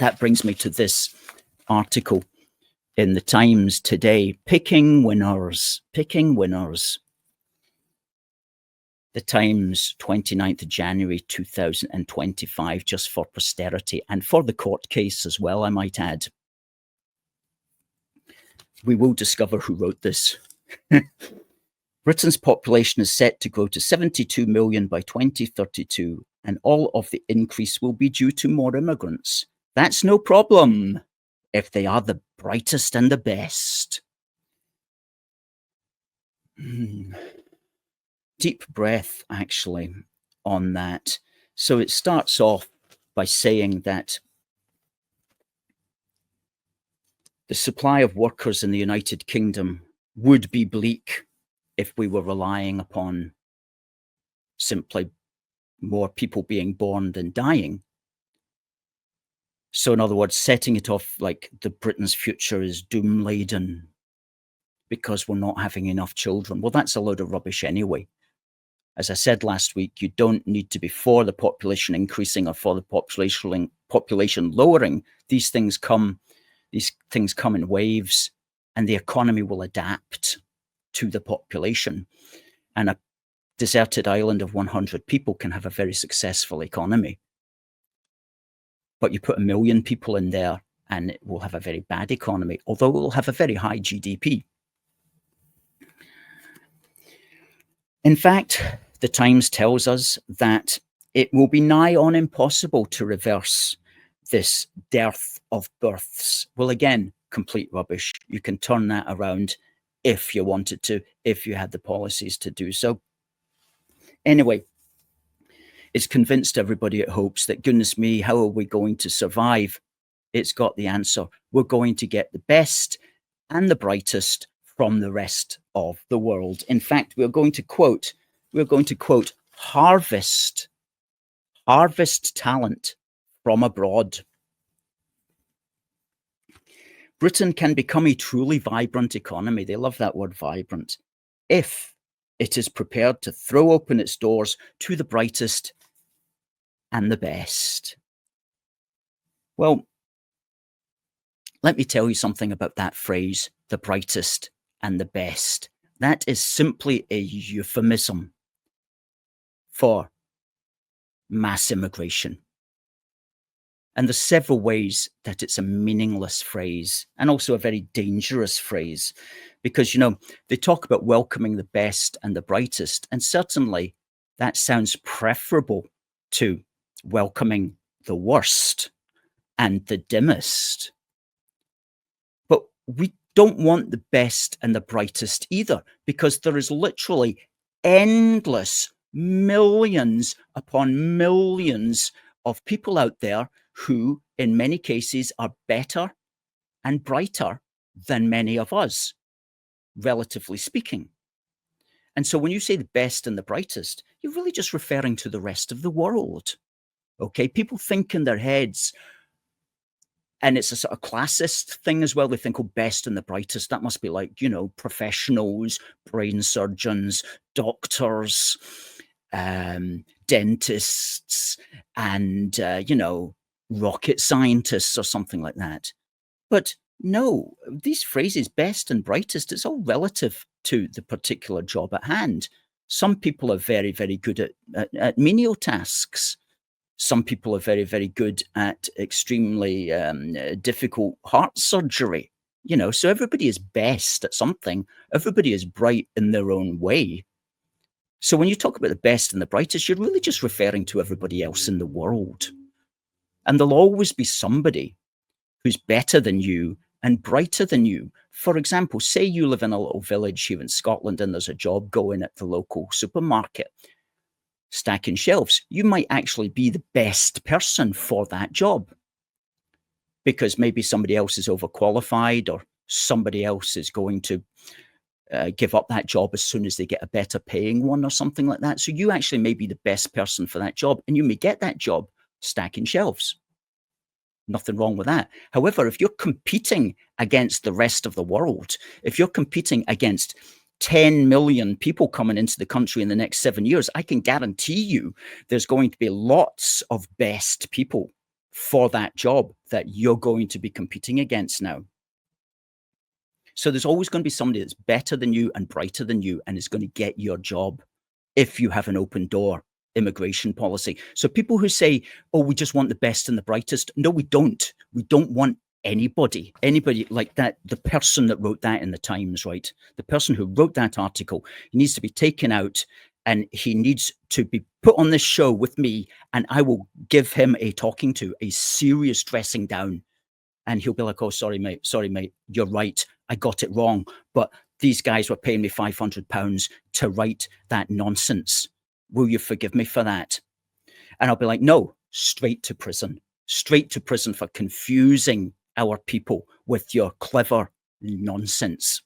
that brings me to this article in the Times today, picking winners. The Times, 29th of January 2025, just for posterity and for the court case as well, I might add. We will discover who wrote this. Britain's population is set to grow to 72 million by 2032, and all of the increase will be due to more immigrants. That's no problem if they are the brightest and the best. Deep breath, actually, on that. So it starts off by saying that the supply of workers in the United Kingdom would be bleak if we were relying upon simply more people being born than dying. So in other words, setting it off like Britain's future is doom-laden because we're not having enough children. Well, that's a load of rubbish anyway. As I said last week, you don't need to be for the population increasing or for the population lowering. These things come in waves, and the economy will adapt to the population. And a deserted island of 100 people can have a very successful economy. But you put 1 million people in there and it will have a very bad economy, although it will have a very high GDP. In fact, the Times tells us that it will be nigh on impossible to reverse this dearth of births. Well, again, complete rubbish. You can turn that around if you wanted to, if you had the policies to do so. Anyway, it's convinced everybody it hopes that, goodness me, how are we going to survive? It's got the answer. We're going to get the best and the brightest from the rest of the world. In fact, we're going to quote harvest talent from abroad. Britain can become a truly vibrant economy. They love that word, vibrant, if it is prepared to throw open its doors to the brightest and the best. Well, let me tell you something about that phrase, the brightest and the best. That is simply a euphemism for mass immigration. And there's several ways that it's a meaningless phrase and also a very dangerous phrase because, they talk about welcoming the best and the brightest. And certainly that sounds preferable to welcoming the worst and the dimmest. But we don't want the best and the brightest either, because there is literally endless millions upon millions of people out there who, in many cases, are better and brighter than many of us, relatively speaking. And so when you say the best and the brightest, you're really just referring to the rest of the world. Okay, people think in their heads, and it's a sort of classist thing as well. They think, best and the brightest, that must be like, professionals, brain surgeons, doctors, dentists, and, rocket scientists or something like that. But no, these phrases, best and brightest, it's all relative to the particular job at hand. Some people are very, very good at menial tasks. Some people are very, very good at extremely difficult heart surgery. So everybody is best at something. Everybody is bright in their own way. So when you talk about the best and the brightest, you're really just referring to everybody else in the world. And there'll always be somebody who's better than you and brighter than you. For example, say you live in a little village here in Scotland and there's a job going at the local supermarket, stacking shelves. You might actually be the best person for that job because maybe somebody else is overqualified or somebody else is going to give up that job as soon as they get a better paying one or something like that. So you actually may be the best person for that job, and you may get that job stacking shelves. Nothing wrong with that. However, if you're competing against the rest of the world, if you're competing against 10 million people coming into the country in the next 7 years, I can guarantee you there's going to be lots of best people for that job that you're going to be competing against now. So there's always going to be somebody that's better than you and brighter than you and is going to get your job if you have an open door immigration policy. So people who say, oh, we just want the best and the brightest. No, we don't. We don't want anybody like that. The person that wrote that in the Times, right? The person who wrote that article, he needs to be taken out and he needs to be put on this show with me, and I will give him a talking to, a serious dressing down. And he'll be like, oh, sorry, mate. You're right. I got it wrong. But these guys were paying me £500 to write that nonsense. Will you forgive me for that? And I'll be like, no, straight to prison for confusing our people with your clever nonsense.